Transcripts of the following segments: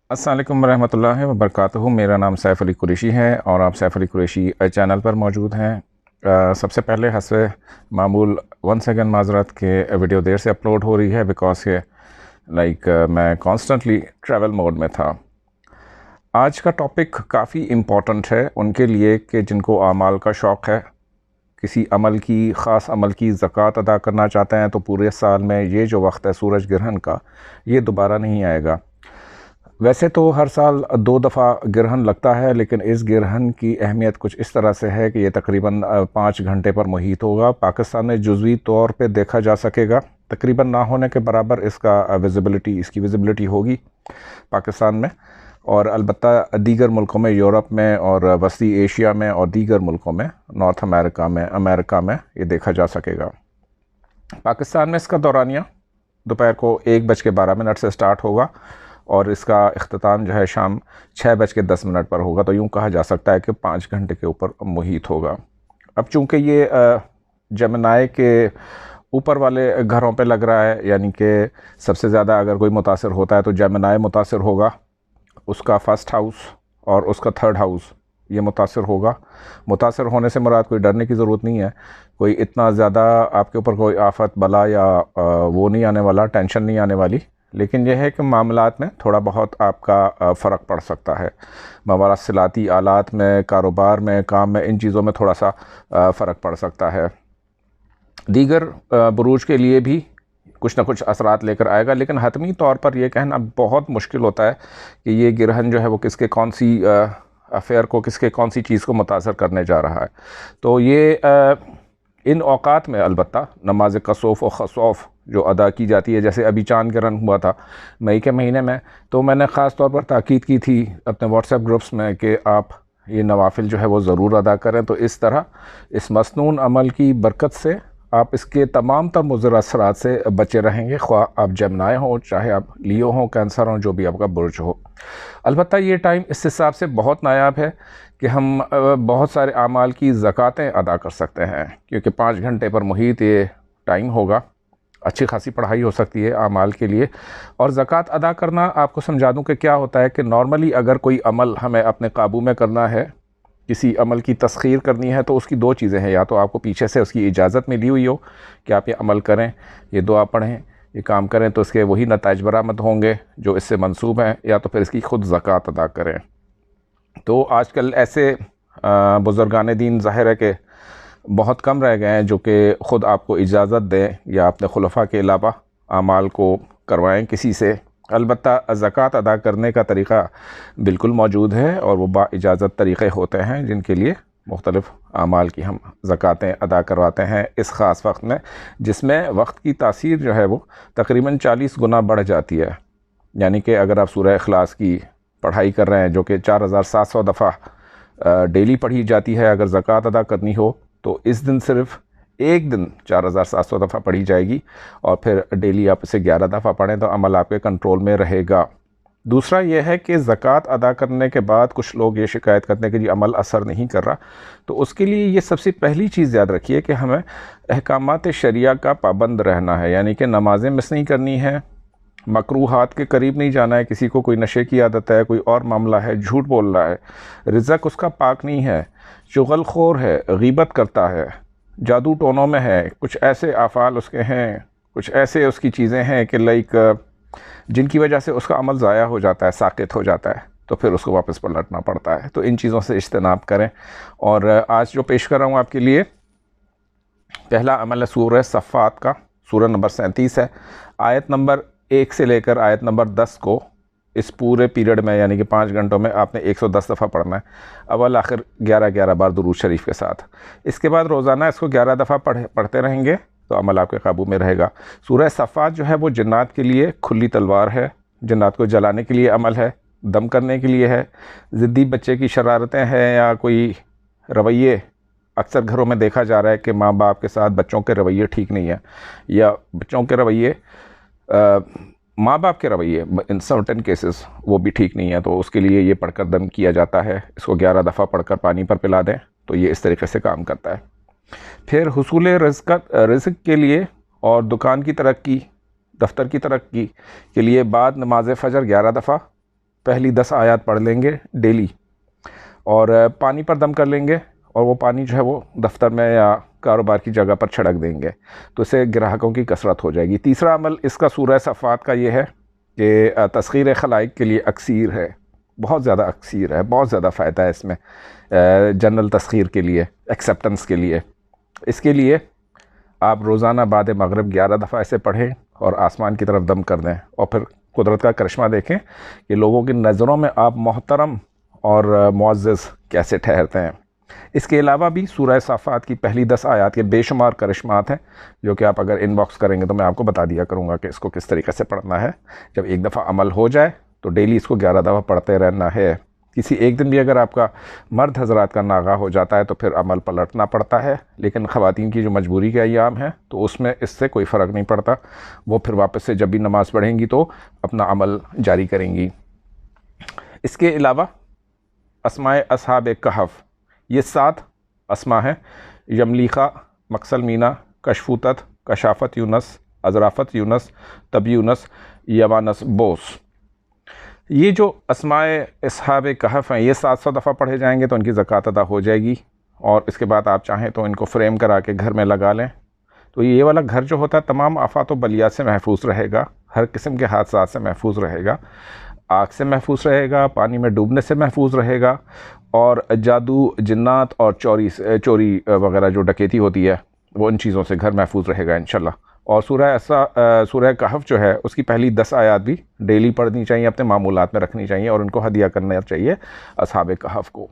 السلام علیکم ورحمۃ اللہ وبرکاتہ۔ میرا نام سیف علی قریشی ہے اور آپ سیف علی قریشی چینل پر موجود ہیں۔ سب سے پہلے حسب معمول 1 سیکنڈ معذرت کہ ویڈیو دیر سے اپلوڈ ہو رہی ہے بیکاز کہ میں کانسٹنٹلی ٹریول موڈ میں تھا۔ آج کا ٹاپک کافی امپورٹنٹ ہے ان کے لیے کہ جن کو اعمال کا شوق ہے، کسی عمل کی خاص عمل کی زکوٰۃ ادا کرنا چاہتے ہیں تو پورے سال میں یہ جو وقت ہے سورج گرہن کا، یہ دوبارہ نہیں آئے گا۔ ویسے تو ہر سال 2 دفعہ گرہن لگتا ہے، لیکن اس گرہن کی اہمیت کچھ اس طرح سے ہے کہ یہ تقریباً 5 گھنٹے پر محیط ہوگا۔ پاکستان میں جزوی طور پہ دیکھا جا سکے گا، تقریباً نہ ہونے کے برابر اس کی ویزیبلٹی ہوگی پاکستان میں، اور البتہ دیگر ملکوں میں، یورپ میں اور وسطی ایشیا میں اور دیگر ملکوں میں، نارتھ امریکہ میں یہ دیکھا جا سکے گا۔ پاکستان میں اس کا دورانیہ دوپہر کو 1:12 سے سٹارٹ ہوگا اور اس کا اختتام جو ہے شام 6:10 پر ہوگا، تو یوں کہا جا سکتا ہے کہ 5 گھنٹے کے اوپر محیط ہوگا۔ اب چونکہ یہ جمنائے کے اوپر والے گھروں پہ لگ رہا ہے، یعنی کہ سب سے زیادہ اگر کوئی متاثر ہوتا ہے تو جمنائے متاثر ہوگا، اس کا فرسٹ ہاؤس اور اس کا تھرڈ ہاؤس یہ متاثر ہوگا۔ متاثر ہونے سے مراد کوئی ڈرنے کی ضرورت نہیں ہے، کوئی اتنا زیادہ آپ کے اوپر کوئی آفت بلا یا وہ نہیں آنے والا، ٹینشن نہیں آنے والی، لیکن یہ ہے کہ معاملات میں تھوڑا بہت آپ کا فرق پڑ سکتا ہے۔ مواصلاتی آلات میں، کاروبار میں، کام میں، ان چیزوں میں تھوڑا سا فرق پڑ سکتا ہے۔ دیگر بروج کے لیے بھی کچھ نہ کچھ اثرات لے کر آئے گا، لیکن حتمی طور پر یہ کہنا بہت مشکل ہوتا ہے کہ یہ گرہن جو ہے وہ کس کے کون سی افیئر کو، کس کے کون سی چیز کو متاثر کرنے جا رہا ہے۔ تو یہ ان اوقات میں البتہ نماز کسوف و خسوف جو ادا کی جاتی ہے، جیسے ابھی چاند گرہن ہوا تھا مئی کے مہینے میں، تو میں نے خاص طور پر تاکید کی تھی اپنے واٹس ایپ گروپس میں کہ آپ یہ نوافل جو ہے وہ ضرور ادا کریں، تو اس طرح اس مسنون عمل کی برکت سے آپ اس کے تمام تر مضر اثرات سے بچے رہیں گے، خواہ آپ جمنائے ہوں، چاہے آپ لیو ہوں، کینسر ہوں، جو بھی آپ کا برج ہو۔ البتہ یہ ٹائم اس حساب سے بہت نایاب ہے کہ ہم بہت سارے اعمال کی زکوٰۃیں ادا کر سکتے ہیں، کیونکہ 5 گھنٹے پر محیط یہ ٹائم ہوگا۔ اچھی خاصی پڑھائی ہو سکتی ہے اعمال کے لیے۔ اور زکوٰۃ ادا کرنا، آپ کو سمجھا دوں کہ کیا ہوتا ہے کہ نارملی اگر کوئی عمل ہمیں اپنے قابو میں کرنا ہے، کسی عمل کی تسخیر کرنی ہے، تو اس کی 2 چیزیں ہیں، یا تو آپ کو پیچھے سے اس کی اجازت ملی ہوئی ہو کہ آپ یہ عمل کریں، یہ دعا پڑھیں، یہ کام کریں، تو اس کے وہی نتائج برآمد ہوں گے جو اس سے منسوب ہیں، یا تو پھر اس کی خود زکوٰۃ ادا کریں۔ تو آج کل ایسے بزرگان دین ظاہر ہے کہ بہت کم رہ گئے ہیں جو کہ خود آپ کو اجازت دیں یا اپنے خلفاء کے علاوہ اعمال کو کروائیں کسی سے۔ البتہ زکوٰۃ ادا کرنے کا طریقہ بالکل موجود ہے، اور وہ با اجازت طریقے ہوتے ہیں جن کے لیے مختلف اعمال کی ہم زکوٰۃیں ادا کرواتے ہیں اس خاص وقت میں، جس میں وقت کی تاثیر جو ہے وہ تقریباً 40 گنا بڑھ جاتی ہے۔ یعنی کہ اگر آپ سورہ اخلاص کی پڑھائی کر رہے ہیں، جو کہ 4700 دفعہ ڈیلی پڑھی جاتی ہے، اگر زکوٰۃ ادا کرنی ہو تو اس دن صرف ایک دن 4700 دفعہ پڑھی جائے گی، اور پھر ڈیلی آپ اسے 11 دفعہ پڑھیں تو عمل آپ کے کنٹرول میں رہے گا۔ دوسرا یہ ہے کہ زکوٰۃ ادا کرنے کے بعد کچھ لوگ یہ شکایت کرتے ہیں کہ جی عمل اثر نہیں کر رہا، تو اس کے لیے یہ سب سے پہلی چیز یاد رکھیے کہ ہمیں احکامات شریعہ کا پابند رہنا ہے، یعنی کہ نمازیں مس نہیں کرنی ہیں، مکروہات کے قریب نہیں جانا ہے، کسی کو کوئی نشے کی عادت ہے، کوئی اور معاملہ ہے، جھوٹ بول رہا ہے، رزق اس کا پاک نہیں ہے، چغل خور ہے، غیبت کرتا ہے، جادو ٹونوں میں ہے، کچھ ایسے افعال اس کے ہیں، کچھ ایسے اس کی چیزیں ہیں کہ جن کی وجہ سے اس کا عمل ضائع ہو جاتا ہے، ساقط ہو جاتا ہے، تو پھر اس کو واپس پلٹنا پڑتا ہے۔ تو ان چیزوں سے اجتناب کریں۔ اور آج جو پیش کر رہا ہوں آپ کے لیے، پہلا عمل ہے سورہ صفات کا، سورہ نمبر 37 ہے، آیت نمبر 1 سے لے کر آیت نمبر 10 کو اس پورے پیریڈ میں، یعنی کہ 5 گھنٹوں میں آپ نے 110 دفعہ پڑھنا ہے، اول آخر 11 بار درود شریف کے ساتھ۔ اس کے بعد روزانہ اس کو 11 دفعہ پڑھتے رہیں گے تو عمل آپ کے قابو میں رہے گا۔ سورہ صفات جو ہے وہ جنات کے لیے کھلی تلوار ہے، جنات کو جلانے کے لیے عمل ہے، دم کرنے کے لیے ہے، ضدی بچے کی شرارتیں ہیں یا کوئی رویے، اکثر گھروں میں دیکھا جا رہا ہے کہ ماں باپ کے ساتھ بچوں کے رویے ٹھیک نہیں ہیں، یا بچوں کے رویے ماں باپ کے رویے ان سرٹن کیسز وہ بھی ٹھیک نہیں ہے، تو اس کے لیے یہ پڑھ کر دم کیا جاتا ہے۔ اس کو 11 دفعہ پڑھ کر پانی پر پلا دیں تو یہ اس طریقے سے کام کرتا ہے۔ پھر حصول رزق کے لیے اور دکان کی ترقی، دفتر کی ترقی کے لیے بعد نماز فجر 11 دفعہ پہلی 10 آیات پڑھ لیں گے ڈیلی اور پانی پر دم کر لیں گے اور وہ پانی جو ہے وہ دفتر میں یا کاروبار کی جگہ پر چھڑک دیں گے تو اسے گراہکوں کی کثرت ہو جائے گی۔ تیسرا عمل اس کا سورہ صفات کا یہ ہے کہ تسخیر خلائق کے لیے اکثیر ہے، بہت زیادہ اکثیر ہے، بہت زیادہ فائدہ ہے اس میں جنرل تسخیر کے لیے، ایکسیپٹنس کے لیے۔ اس کے لیے آپ روزانہ بعد مغرب 11 دفعہ اسے پڑھیں اور آسمان کی طرف دم کر دیں اور پھر قدرت کا کرشمہ دیکھیں کہ لوگوں کی نظروں میں آپ محترم اور معزز کیسے ٹھہرتے ہیں۔ اس کے علاوہ بھی سورہ صافات کی پہلی 10 آیات کے بے شمار کرشمات ہیں جو کہ آپ اگر ان باکس کریں گے تو میں آپ کو بتا دیا کروں گا کہ اس کو کس طریقے سے پڑھنا ہے۔ جب ایک دفعہ عمل ہو جائے تو ڈیلی اس کو 11 دفعہ پڑھتے رہنا ہے۔ کسی ایک دن بھی اگر آپ کا مرد حضرات کا ناغہ ہو جاتا ہے تو پھر عمل پلٹنا پڑتا ہے، لیکن خواتین کی جو مجبوری کے ایام ہیں تو اس میں اس سے کوئی فرق نہیں پڑتا، وہ پھر واپس سے جب بھی نماز پڑھیں گی تو اپنا عمل جاری کریں گی۔ اس کے علاوہ اسماء اصحاب کہف، یہ 7 اسماء ہیں: یملیخہ، مکسل مینا، کشفوتت، کشافت یونس، ازرافت یونس، تب یونس، یوانس بوس۔ یہ جو اسماء اصحاب کہف ہیں یہ 700 دفعہ پڑھے جائیں گے تو ان کی زکوٰۃ ادا ہو جائے گی، اور اس کے بعد آپ چاہیں تو ان کو فریم کرا کے گھر میں لگا لیں تو یہ والا گھر جو ہوتا ہے تمام آفات و بلیات سے محفوظ رہے گا، ہر قسم کے حادثات سے محفوظ رہے گا، آگ سے محفوظ رہے گا، پانی میں ڈوبنے سے محفوظ رہے گا، اور جادو، جنات اور چوری وغیرہ جو ڈکیتی ہوتی ہے وہ ان چیزوں سے گھر محفوظ رہے گا انشاءاللہ۔ اور سورہ کہف جو ہے اس کی پہلی 10 آیات بھی ڈیلی پڑھنی چاہیے، اپنے معمولات میں رکھنی چاہیے اور ان کو ہدیہ کرنا چاہیے اصحاب کہف کو۔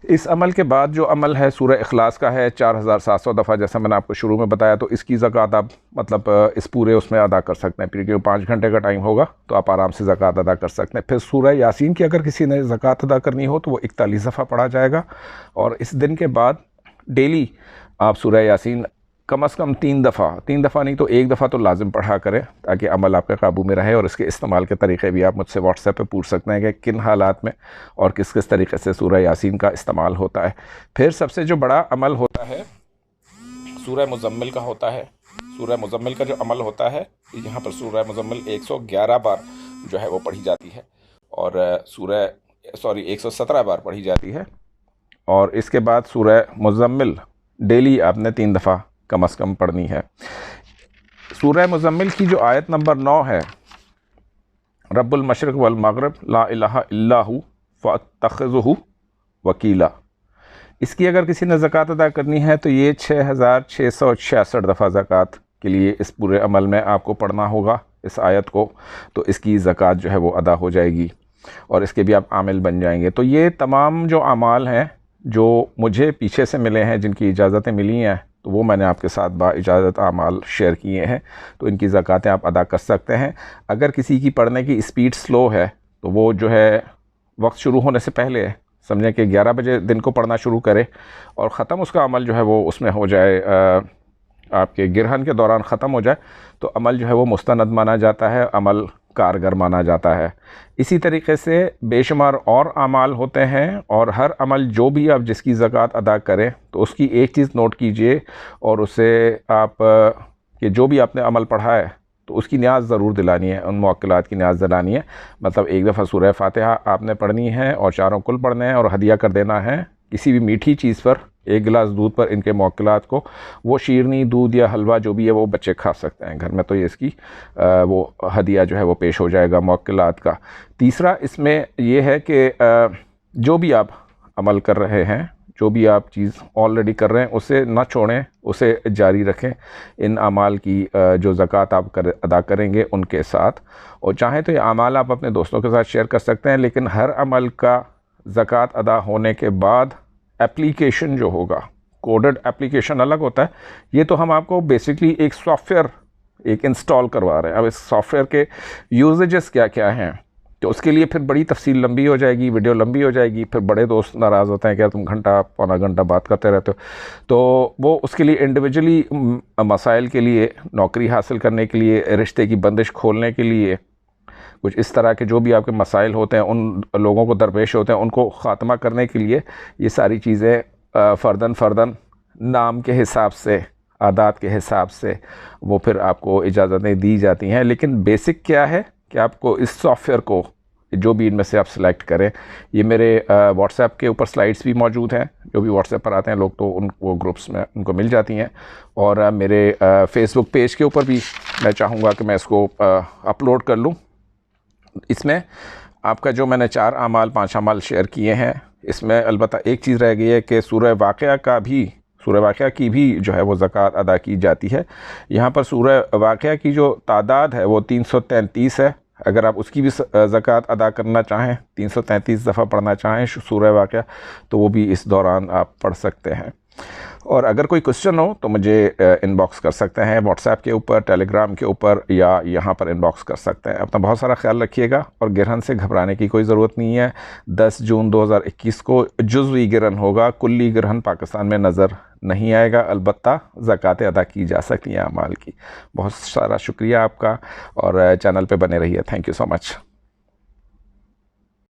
اس عمل کے بعد جو عمل ہے سورہ اخلاص کا ہے 4700 دفعہ، جیسا میں نے آپ کو شروع میں بتایا، تو اس کی زکوٰۃ آپ مطلب اس پورے اس میں ادا کر سکتے ہیں، پھر کیونکہ 5 گھنٹے کا ٹائم ہوگا تو آپ آرام سے زکوٰۃ ادا کر سکتے ہیں۔ پھر سورہ یاسین کی اگر کسی نے زکوٰۃ ادا کرنی ہو تو وہ 41 دفعہ پڑھا جائے گا، اور اس دن کے بعد ڈیلی آپ سورہ یاسین کم از کم 3 دفعہ نہیں تو 1 دفعہ تو لازم پڑھا کریں تاکہ عمل آپ کے قابو میں رہے۔ اور اس کے استعمال کے طریقے بھی آپ مجھ سے واٹس ایپ پہ پوچھ سکتے ہیں کہ کن حالات میں اور کس طریقے سے سورہ یاسین کا استعمال ہوتا ہے۔ پھر سب سے جو بڑا عمل ہوتا ہے سورہ مزمل کا ہوتا ہے۔ سورہ مزمل کا جو عمل ہوتا ہے یہاں پر سورہ مزمل 111 بار جو ہے وہ پڑھی جاتی ہے، اور 117 بار پڑھی جاتی ہے، اور اس کے بعد سورہ مزمل ڈیلی آپ نے 3 دفعہ کم از کم پڑھنی ہے۔ سورہ مزمل کی جو آیت نمبر 9 ہے، رب المشرق والمغرب لا الہ الا ہو فاتخذہ وکیلا، اس کی اگر کسی نے زکوٰۃ ادا کرنی ہے تو یہ 6666 دفعہ زکوٰۃ کے لیے اس پورے عمل میں آپ کو پڑھنا ہوگا اس آیت کو، تو اس کی زکوٰۃ جو ہے وہ ادا ہو جائے گی اور اس کے بھی آپ عامل بن جائیں گے۔ تو یہ تمام جو اعمال ہیں جو مجھے پیچھے سے ملے ہیں، جن کی اجازتیں ملی ہیں، تو وہ میں نے آپ کے ساتھ با اجازت اعمال شیئر کیے ہیں، تو ان کی زکوٰۃیں آپ ادا کر سکتے ہیں۔ اگر کسی کی پڑھنے کی اسپیڈ سلو ہے تو وہ جو ہے وقت شروع ہونے سے پہلے سمجھیں کہ 11 بجے دن کو پڑھنا شروع کرے اور ختم اس کا عمل جو ہے وہ اس میں ہو جائے، آپ کے گرہن کے دوران ختم ہو جائے تو عمل جو ہے وہ مستند مانا جاتا ہے، عمل کارگر مانا جاتا ہے۔ اسی طریقے سے بے شمار اور اعمال ہوتے ہیں، اور ہر عمل جو بھی آپ جس کی زکوٰۃ ادا کریں تو اس کی ایک چیز نوٹ کیجئے، اور اسے آپ کہ جو بھی آپ نے عمل پڑھا ہے تو اس کی نیاز ضرور دلانی ہے، ان موکلات کی نیاز دلانی ہے۔ مطلب ایک دفعہ سورہ فاتحہ آپ نے پڑھنی ہے اور 4 کل پڑھنے ہیں اور ہدیہ کر دینا ہے کسی بھی میٹھی چیز پر، 1 گلاس دودھ پر ان کے موکلات کو، وہ شیرنی، دودھ یا حلوہ جو بھی ہے وہ بچے کھا سکتے ہیں گھر میں، تو یہ اس کی وہ ہدیہ جو ہے وہ پیش ہو جائے گا موکلات کا۔ تیسرا اس میں یہ ہے کہ جو بھی آپ عمل کر رہے ہیں، جو بھی آپ چیز آلریڈی کر رہے ہیں اسے نہ چھوڑیں، اسے جاری رکھیں، ان اعمال کی جو زکوٰۃ آپ ادا کریں گے ان کے ساتھ، اور چاہیں تو یہ اعمال آپ اپنے دوستوں کے ساتھ شیئر کر سکتے ہیں، لیکن ہر عمل کا زکوٰۃ ادا ہونے کے بعد اپلیکیشن جو ہوگا، کوڈڈ اپلیکیشن الگ ہوتا ہے، یہ تو ہم آپ کو بیسکلی ایک سافٹ ویئر انسٹال کروا رہے ہیں۔ اب اس سافٹ ویئر کے یوزیجز کیا کیا ہیں تو اس کے لیے پھر بڑی تفصیل لمبی ہو جائے گی، ویڈیو لمبی ہو جائے گی، پھر بڑے دوست ناراض ہوتے ہیں کہ تم گھنٹہ پونا گھنٹہ بات کرتے رہتے ہو، تو وہ اس کے لیے انڈیویجولی مسائل کے لیے، نوکری حاصل کرنے کے لیے، رشتے کی بندش کھولنے کے لیے، کچھ اس طرح کے جو بھی آپ کے مسائل ہوتے ہیں ان لوگوں کو درپیش ہوتے ہیں ان کو خاتمہ کرنے کے لیے یہ ساری چیزیں فرداً نام کے حساب سے، عادات کے حساب سے وہ پھر آپ کو اجازتیں دی جاتی ہیں۔ لیکن بیسک کیا ہے کہ آپ کو اس سافٹ ویئر کو جو بھی ان میں سے آپ سلیکٹ کریں. یہ میرے واٹس ایپ کے اوپر سلائڈس بھی موجود ہیں, جو بھی واٹس ایپ پر آتے ہیں لوگ تو ان کو گروپس میں ان کو مل جاتی ہیں, اور میرے فیس بک پیج کے اوپر بھی میں چاہوں گا کہ میں اس کو اپلوڈ کر لوں. اس میں آپ کا جو میں نے 4 اعمال 5 اعمال شیئر کیے ہیں, اس میں البتہ ایک چیز رہ گئی ہے کہ سورہ واقعہ کی بھی جو ہے وہ زکوٰۃ ادا کی جاتی ہے. یہاں پر سورہ واقعہ کی جو تعداد ہے وہ 333 ہے. اگر آپ اس کی بھی زکوٰۃ ادا کرنا چاہیں, 333 دفعہ پڑھنا چاہیں سورہ واقعہ, تو وہ بھی اس دوران آپ پڑھ سکتے ہیں. اور اگر کوئی کوشچن ہو تو مجھے ان باکس کر سکتے ہیں, واٹس ایپ کے اوپر, ٹیلی گرام کے اوپر, یا یہاں پر ان باکس کر سکتے ہیں. اپنا بہت سارا خیال رکھیے گا, اور گرہن سے گھبرانے کی کوئی ضرورت نہیں ہے. 10 جون 2021 کو جزوی گرہن ہوگا, کلی گرہن پاکستان میں نظر نہیں آئے گا, البتہ زکوٰۃیں ادا کی جا سکتی ہیں اعمال کی. بہت سارا شکریہ آپ کا, اور چینل پہ بنے رہیے. Thank you so much.